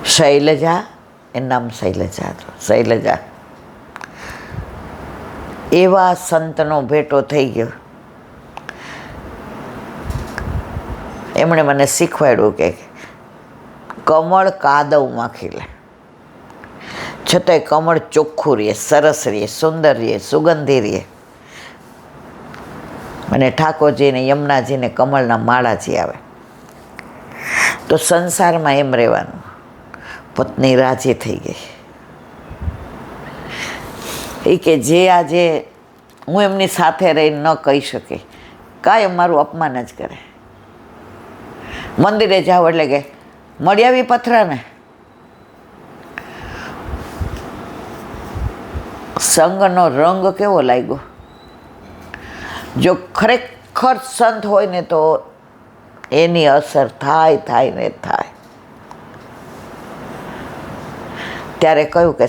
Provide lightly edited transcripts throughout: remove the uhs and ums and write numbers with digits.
શૈલજા, એનું નામ શૈલજા હતું. શૈલજા એવા સંતનો ભેટો થઈ ગયો. એમણે મને શીખવાડ્યું કે કમળ કાદવમાં ખીલે, છતાંય કમળ ચોખ્ખું રહે, સરસ રહે, સુંદર રહે, સુગંધી રહે. અને ઠાકોરજીને યમુનાજીને કમળના માળાજી આવે. તો સંસારમાં એમ રહેવાનું. પત્ની રાજી થઈ ગઈ. એ કે જે આજે હું એમની સાથે રહીને ન કહી શકી, કાંઈ મારું અપમાન જ કરે. મંદિરે જાઓ એટલે કે મળી આવી પથરાને. સંગનો રંગ કેવો લાગ્યો. જો ખરેખર સંત હોય ને તો એની અસર થાય ને થાય. ત્યારે કહ્યું કે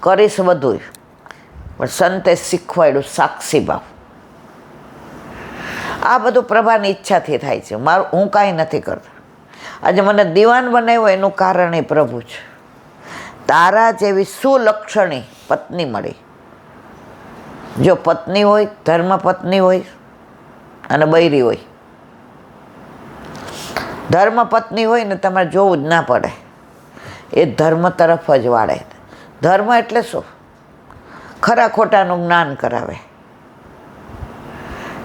કરીશ બધું, પણ સંતે શીખવાડ્યું સાક્ષી ભાવ. આ બધું પ્રભાની ઈચ્છાથી થાય છે. હું કાંઈ નથી કરતો. આજે મને દીવાન બનાવ્યો એનું કારણ એ પ્રભુ છે. તારા જેવી સુલક્ષણી પત્ની મળી. જો પત્ની હોય, ધર્મપત્ની હોય અને બૈરી હોય. ધર્મપત્ની હોય ને તમારે જોવું જ ના પડે. એ ધર્મ તરફ જ વાળે. ધર્મ એટલે શું? ખરા ખોટાનું જ્ઞાન કરાવે.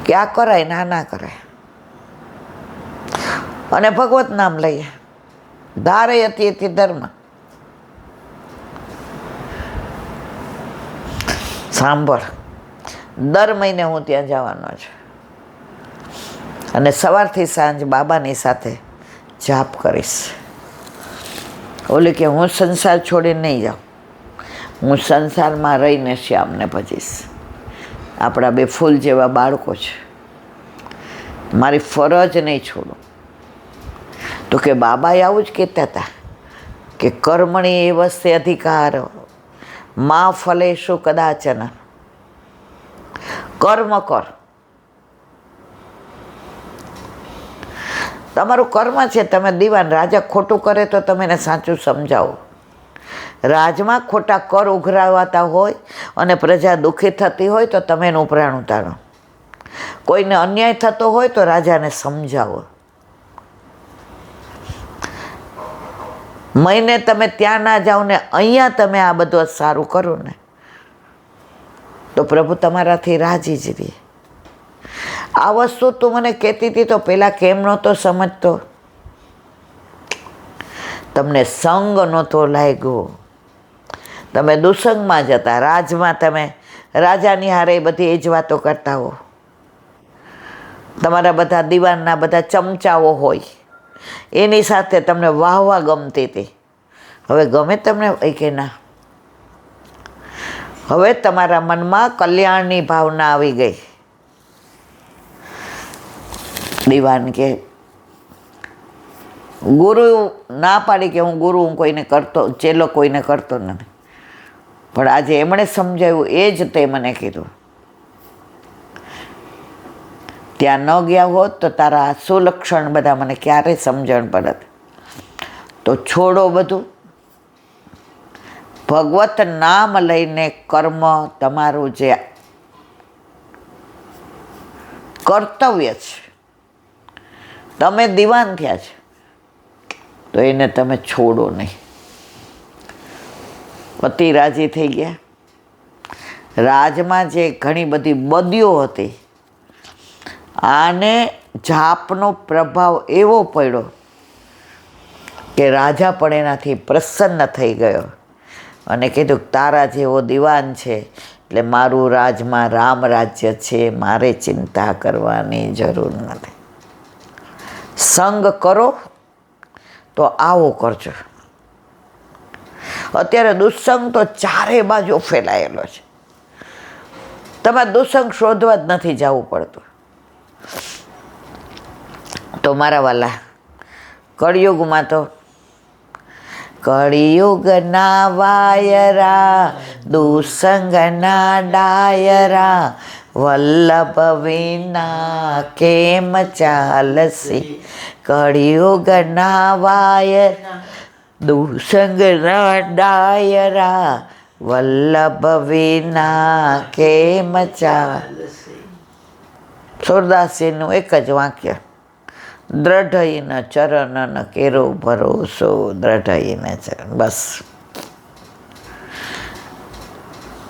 કે આ કરાય ને આ ના કરાય. અને ભગવત નામ લઈએ. ધારે અતિ અતિ ધર્મ. સાંભળ, દર મહિને હું ત્યાં જવાનો છું અને સવારથી સાંજ બાબાની સાથે જાપ કરીશ. ઓલે કે હું સંસાર છોડીને નહીં જાઉં, હું સંસારમાં રહીને શ્યામને ભજીશ. આપણા બે ફૂલ જેવા બાળકો છે, મારી ફરજ નહીં છોડું. તો કે બાબાએ આવું જ કહેતા હતા કે કર્મણી એ વસ્તે અધિકાર મા ફલેશુ કદાચન. કર્મ કર. તમારું કર્મ છે. તમે દીવાન, રાજા ખોટું કરે તો તમે એને સાચું સમજાવો. રાજમાં ખોટા કર ઉઘરાવાતા હોય અને પ્રજા દુઃખી થતી હોય તો તમે એનું ઉપરાણ ઉતારો. કોઈને અન્યાય થતો હોય તો રાજાને સમજાવો. મહિને તમે ત્યાં ના જાઓ ને અહીંયા તમે આ બધું સારું કરો ને તો પ્રભુ તમારાથી રાજી જ રહે. આ વસ્તુ તું મને કહેતી હતી તો પહેલાં કેમ નહોતો સમજતો? તમને સંગ નહોતો લાગ્યો. તમે દુસંગમાં જતા. રાજમાં તમે રાજાની હારે બધી એ જ વાતો કરતા હો. તમારા બધા દીવાનના બધા ચમચાઓ હોય, એની સાથે તમને વાહવા ગમતી હતી. હવે ગમે તમને કે ના? હવે તમારા મનમાં કલ્યાણની ભાવના આવી ગઈ. દીવાન કે ગુરુ ના પાડી કે હું કોઈને કરતો, ચેલો કોઈને કરતો નથી. પણ આજે એમણે સમજાવ્યું એ જ તે મને કીધું. ત્યાં ન ગયા હોત તો તારા સુલક્ષણ બધા મને ક્યારે સમજણ પડત. તો છોડો બધું. ભગવત નામ લઈને કર્મ, તમારું જે કર્તવ્ય છે, તમે દીવાન થયા છે તો એને તમે છોડો નહીં. પતિ રાજી થઈ ગયા. રાજમાં જે ઘણી બધી બદીઓ હતી, આને જાપનો પ્રભાવ એવો પડ્યો કે રાજા પણ એનાથી પ્રસન્ન થઈ ગયો અને કીધું તારા જેવો દીવાન છે એટલે મારું રાજમાં રામ રાજ્ય છે, મારે ચિંતા કરવાની જરૂર નથી. સંગ કરો તો આવો કરજો. અત્યારે દુસ્સંગ તો ચારે બાજુ ફેલાયેલો છે. તમારે દુસ્સંગ શોધવા જ નથી જવું પડતું. તો મારા વાલા, કળિયુગમાં તો કળિયુગના વાયરા, દુસંગના ડાયરા, વલ્લભ વિના કેમ ચાલસી. કળિયુગના વાયરા, દુસંગ ડાયરા વલ્લભ વિના કેમ ચાલશે. સુરદાસજીનું એક જ વાક્ય, દ્રઢઈન ચરણન કેરો ભરોસો, દ્રઢઈન ચરણ. બસ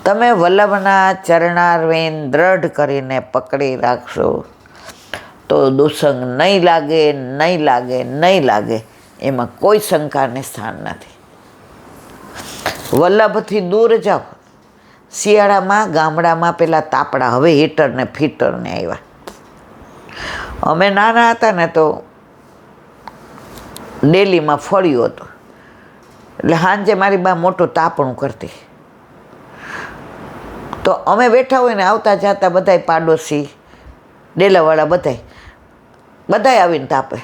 તમે વલ્લભના ચરણારવિંદ દ્રઢ કરીને પકડી રાખશો તો દુસંગ નહીં લાગે, નહીં લાગે, નહીં લાગે. એમાં કોઈ શંકાને સ્થાન નથી. વલ્લભથી દૂર જાઓ. શિયાળામાં ગામડામાં પેલા તાપડા, હવે હીટર ને ફીટર ને આવ્યા. અમે નાના હતા ને તો ડેલીમાં ફળ્યું હતું, એટલે સાંજે મારી બા મોટું તાપણું કરતી. તો અમે બેઠા હોય ને આવતા જતા બધાય પાડોશી ડેલાવાળા બધાય આવીને તાપે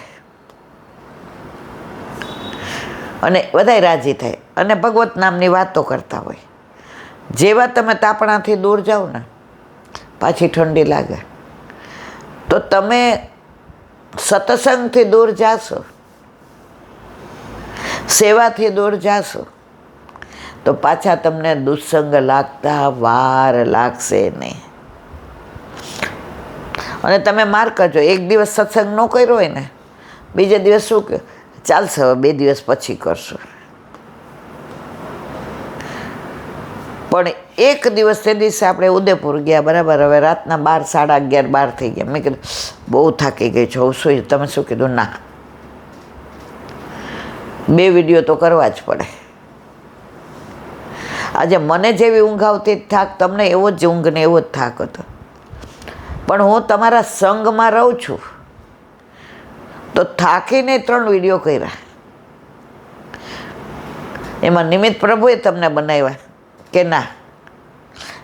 અને બધાય રાજી થાય અને ભગવત નામની વાતો કરતા હોય. જેવા તમે તાપણાથી દૂર જાઓ ને પાછી ઠંડી લાગે. તો તમે સત્સંગથી દૂર જાશો, સેવાથી દૂર જાશો તો પાછા તમને દુસ્સંગ લાગતા વાર લાગશે નહીં. અને તમે માર કરજો, એક દિવસ સત્સંગ ન કર્યો હોય ને બીજે દિવસ શું કે ચાલશે હવે 2 દિવસ પછી કરશું. પણ એક દિવસ તે દિવસે આપણે ઉદયપુર ગયા, બરાબર. હવે રાતના 12, 11:30, 12 થઈ ગયા. મેં કીધું બહુ થાકી ગઈ છું, શું તમે શું કીધું? ના, 2 વિડીયો તો કરવા જ પડે. આજે મને જેવી ઊંઘ આવતી થાક, તમને એવો જ ઊંઘ ને એવો જ થાક હતો. પણ હું તમારા સંગમાં રહું છું તો થાકીને 3 વિડીયો કર્યા. એમાં નિમિત્ત પ્રભુએ તમને બનાવ્યા કે ના.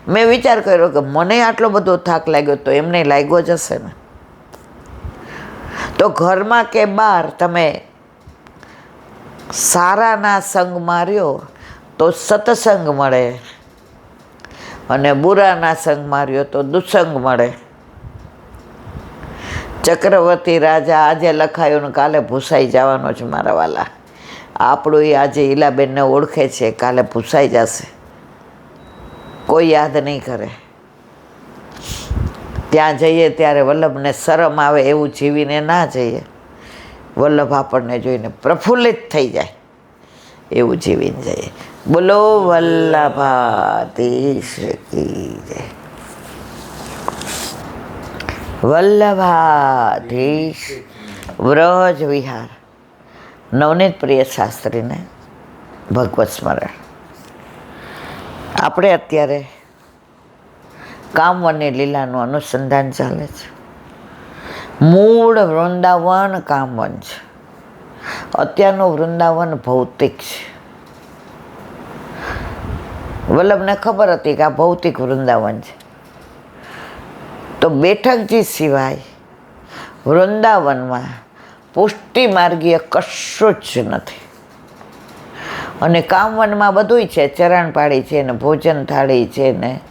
મેં વિચાર કર્યો કે મને આટલો બધો થાક લાગ્યો તો એમને લાગ્યો જ હશે ને. તો ઘરમાં કે બહાર તમે સારાના સંગમાં રહ્યો તો સત્સંગ મળે, અને બુરાના સંગમાં રહ્યો તો દુસંગ મળે. ચક્રવર્તી રાજા આજે લખાયું ને કાલે ભૂસાઈ જવાનો છે મારા વાલા. આપણું એ આજે ઈલાબેનને ઓળખે છે, કાલે ભૂસાઈ જશે, કોઈ યાદ નહીં કરે. ત્યાં જઈએ ત્યારે વલ્લભને શરમ આવે એવું જીવીને ના જઈએ. વલ્લભ આપણને જોઈને પ્રફુલ્લિત થઈ જાય એવું જીવીને જઈએ. બોલો વલ્લભાધીશ કી જય. વલ્લભાધીશ વ્રજ વિહાર. નવનીત પ્રિય શાસ્ત્રીને ભગવત સ્મરણ. આપણે અત્યારે કામવનની લીલાનું અનુસંધાન ચાલે છે. મૂળ વૃંદાવન કામવન છે. અત્યારનું વૃંદાવન ભૌતિક છે. વલ્લભને ખબર હતી કે આ ભૌતિક વૃંદાવન છે. તો બેઠકજી સિવાય વૃંદાવનમાં પુષ્ટિ માર્ગીય કશું જ નથી. અને કામવનમાં બધુંય છે, ચરણપાળી છે ને ભોજન થાળી છે ને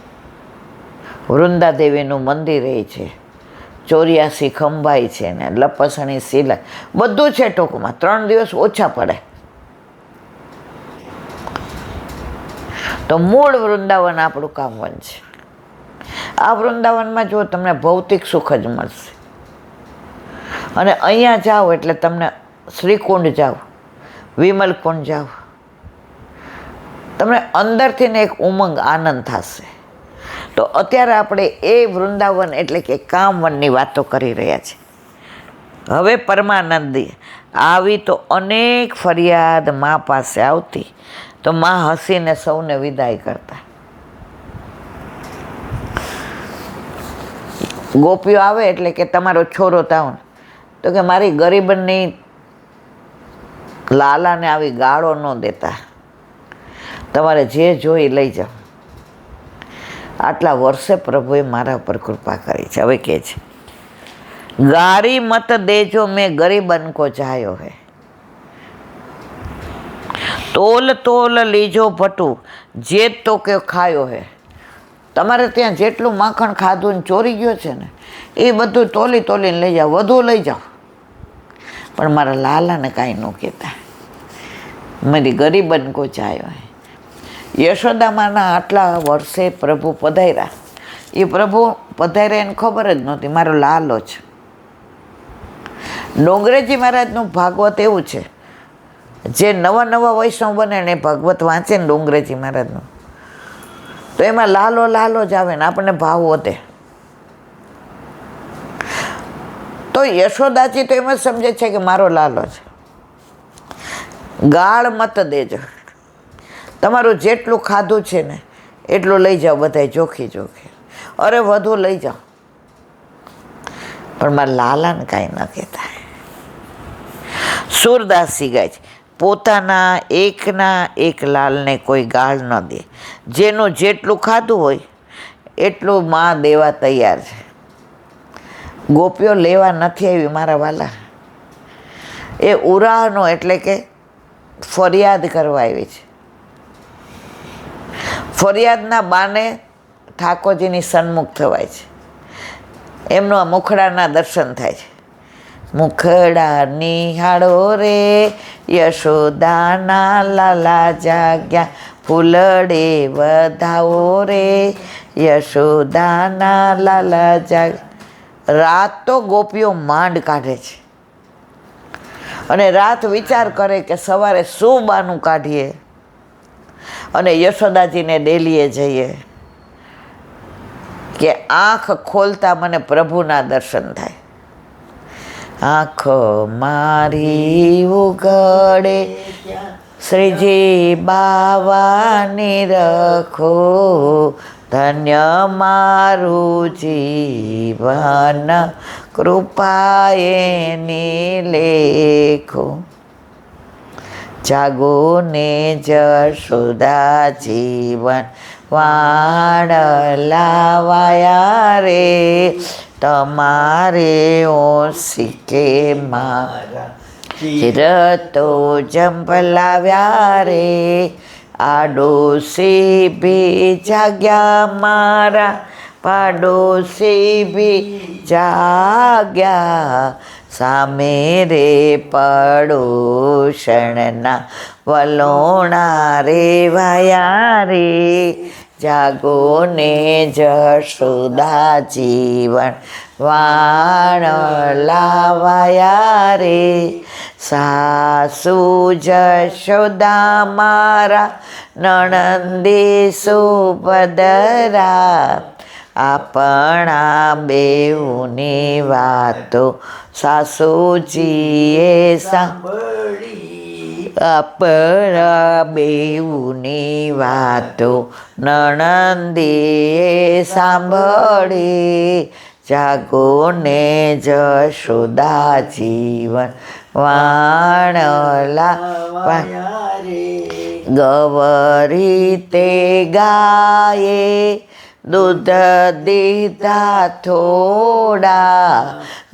વૃંદાદેવીનું મંદિર છે, 84 ખંભાઈ છે ને લપસણી સિલાઈ બધું છે. ટૂંકમાં 3 દિવસ ઓછા પડે. તો મૂળ વૃંદાવન આપણું કામવન છે. આ વૃંદાવનમાં જો તમને ભૌતિક સુખ જ મળશે. અને અહીંયા જાઓ એટલે તમને શ્રીકુંડ જાઓ, વિમલકુંડ જાઓ, તમને અંદરથી ને એક ઉમંગ આનંદ થશે. તો અત્યારે આપણે એ વૃંદાવન એટલે કે કામવનની વાતો કરી રહ્યા છીએ. હવે પરમાનંદી આવી તો અનેક ફરિયાદ મા પાસે આવતી, તો મા હસીને સૌને વિદાય કરતા. ગોપીઓ આવે એટલે કે તમારો છોરો તાવ, તો કે મારી ગરીબની લાલાને આવી ગાળો ન દેતા, તમારે જે જોઈ લઈ જાઓ. આટલા વર્ષે પ્રભુએ મારા પર કૃપા કરી છે. હવે કહે છે ગારી મત દેજો મેં ગરીબન કો જાયો હે, તોલ તોલ લીજો ભટુ જે તો કે ખાયો હે. તમારે ત્યાં જેટલું માખણ ખાધું ને ચોરી ગયો છે ને એ બધું તોલી તોલીને લઈ જાઓ, વધુ લઈ જાઓ, પણ મારા લાલાને કાંઈ ન કહેતા. મારી ગરીબન કો ચાયો. યશોદામાના આટલા વર્ષે પ્રભુ પધાર્યા. એ પ્રભુ પધાર્યા એને ખબર જ નહોતી, મારો લાલો છે. ડોંગરેજી મહારાજનું ભાગવત એવું છે, જે નવા નવા વૈષ્ણવ બને ને ભાગવત વાંચે ને ડોંગરેજી મહારાજનું, તો એમાં લાલો લાલો જ આવે ને આપણને ભાવ વધે. તો યશોદાજી તો એમ જ સમજે છે કે મારો લાલો છે. ગાળ મત દેજો, તમારું જેટલું ખાધું છે ને એટલું લઈ જાઓ બધાય જોખી જોખી, અરે વધુ લઈ જાઓ, પણ મારા લાલાને કાંઈ ન કહેતા. સુરદાસી ગાય છે, પોતાના એકના એક લાલને કોઈ ગાળ ન દે, જેનું જેટલું ખાધું હોય એટલું માં દેવા તૈયાર છે. ગોપીઓ લેવા નથી આવી મારા વાલા, એ ઉરાહનો એટલે કે ફરિયાદ કરવા આવી છે. ફરિયાદના બાને ઠાકોરજીની સન્મુખ થવાય છે, એમનું આ મુખડાના દર્શન થાય છે. મુખડા નિહાળો રે યશોદાના લાલા જાગ્યા, ફૂલડે વધાવો રે યશોદાના લાલા જાગ્યા. રાત તો ગોપીઓ માંડ કાઢે છે, અને રાત વિચાર કરે કે સવારે શું બાનું કાઢીએ અને યશોદાજીને ડેલીએ જઈએ કે આંખ ખોલતા મને પ્રભુના દર્શન થાય. આંખ મારી ઉઘડે શ્રીજી બાવાની રખો, ધન્ય મારું જીવન કૃપાએની લેખો. જાગો ને જશોદા જીવન વાણ લાવાયા રે, તમારે ઓશિકે મારા ચિરતો જંપલાવ્યા રે. આડોશી ભી જાગ્યા મારા, પાડોશી ભી જાગ્યા, સામે રે પડોશણના વલોણા રે વાયા રે. જાગો ને જશોદા જીવન વાણ લાવાયા રે. સાસુ જશોદા મારા નણંદી સુભદ્રા, આપણા બેઉની વાતો સાસુજીએ સાંભળી, આપણા બેઉની વાતો નણંદીએ સાંભળી. જાગો ને જશોદા જીવન વાણ લાવાયા રે. ગવરી તે ગાયે દૂધ દીધા થોડા,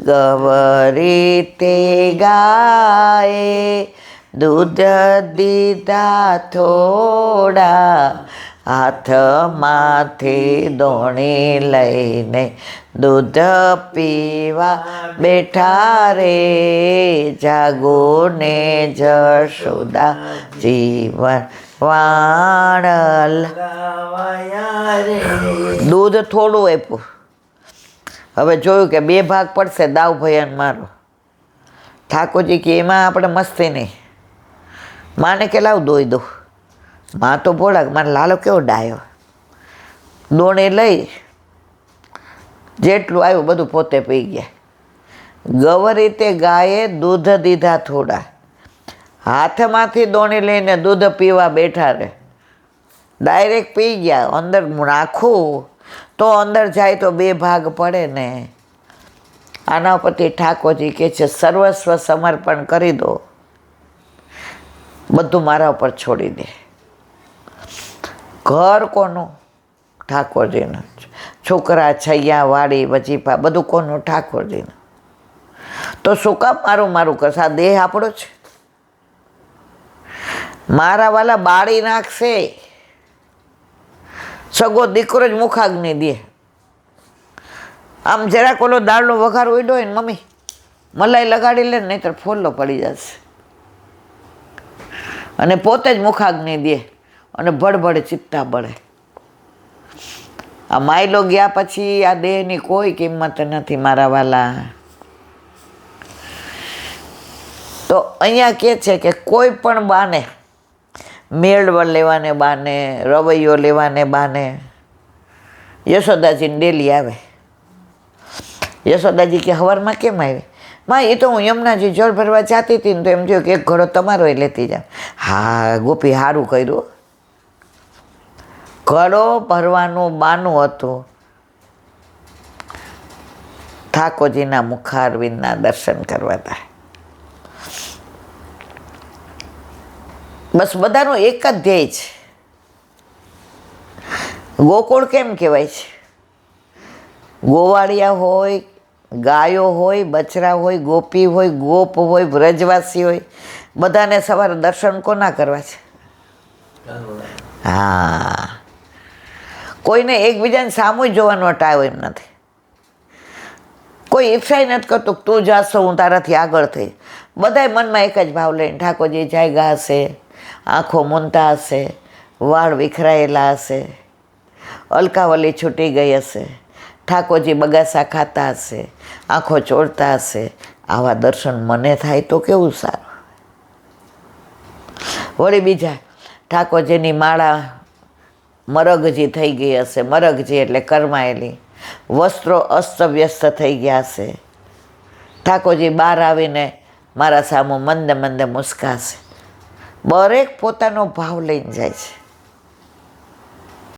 ગવરી તે ગાયે દૂધ દીધા થોડા, હાથમાંથી દોણી લઈને દૂધ પીવા બેઠા રે. જાગો ને જશોદા જીવન વાણ લાવાયા રે. દૂધ થોડું આપ્યું, હવે જોયું કે 2 ભાગ પડશે દાવ ભયન મારો. ઠાકોરજી કે એમાં આપણે મસ્તી નહીં. માને કે લાવ દોઈ દો. માં તો ભોળા, મારો લાલો કેવો ડાયો, દોણે લઈ જેટલું આવ્યું બધું પોતે પી ગયા. ગવરી તે ગાયે દૂધ દીધા થોડા, હાથમાંથી દોણી લઈને દૂધ પીવા બેઠા રે. ડાયરેક્ટ પી ગયા. અંદર નાખું તો અંદર જાય તો 2 ભાગ પડે ને. આના પરથી ઠાકોરજી કહે છે સર્વસ્વ સમર્પણ કરી દો, બધું મારા ઉપર છોડી દે. ઘર કોનું? ઠાકોરજીનું. છોકરા છૈયા વાડી વજીફા બધું કોનું? ઠાકોરજીનું. તો શું કામ મારું મારું કરશે? આ દેહ આપણો છે. મારા વાલા બાળી નાખશે. સગો દીકરો જ મુખાગ્નિ દે. આમ જરાક ઓલો દાળનો વઘાર ઉડ્યો હોય ને મમ્મી મલાઈ લગાડી લે, નહીંતર ફોલ્લો પડી જશે. અને પોતે જ મુખાગ્નિ દે અને ભડભડ ચિત્તા બળે. આ માયલો ગયા પછી આ દેહની કોઈ કિંમત નથી મારા વાલા. તો અહીંયા કહે છે કે કોઈ પણ બાને, મેળ લેવાને બાને, રવૈયો લેવાને બાને યશોદાજીને ડેલી આવે. યશોદાજી કે હવારમાં કેમ આવી? માં એ તો હું યમુનાજી જળ ભરવા જતી હતી ને તો એમ થયું કે એક ઘડો તમારો લેતી જાવ. હા ગોપી, સારું કર્યું. ઘડો ભરવાનું બાનું હતું ઠાકોરજીના મુખારવિંદના દર્શન કરવા હતા. બસ બધાનો એક જ ધ્યેય છે. ગોકુળ કેમ કહેવાય છે? ગોવાળિયા હોય, ગાયો હોય, બચરા હોય, ગોપી હોય, ગોપ હોય, વ્રજવાસી હોય, બધાને સવારે દર્શન કોના કરવા છે? હા, કોઈને એકબીજાને સામું જોવાનો ટાઈમ નથી. કોઈ ઈર્ષાય નથી કરતું તું જાશો હું તારાથી આગળ થઈ. બધાય મનમાં એક જ ભાવ લઈને ઠાકોરજી જાગ્યા હશે, આંખો મૂંદતા હશે, વાળ વિખરાયેલા હશે, અલકાવલી છૂટી ગઈ હશે, ઠાકોરજી બગાસા ખાતા હશે, આંખો ચોળતા હશે. આવા દર્શન મને થાય તો કેવું સારું. વળી બીજા ઠાકોરજીની માળા મરગજી થઈ ગઈ હશે. મરગજી એટલે કરમાયેલી. વસ્ત્રો અસ્તવ્યસ્ત થઈ ગયા હશે. ઠાકોરજી બહાર આવીને મારા સામું મંદે મંદે મુસ્કાશે. દરેક પોતાનો ભાવ લઈને જાય છે.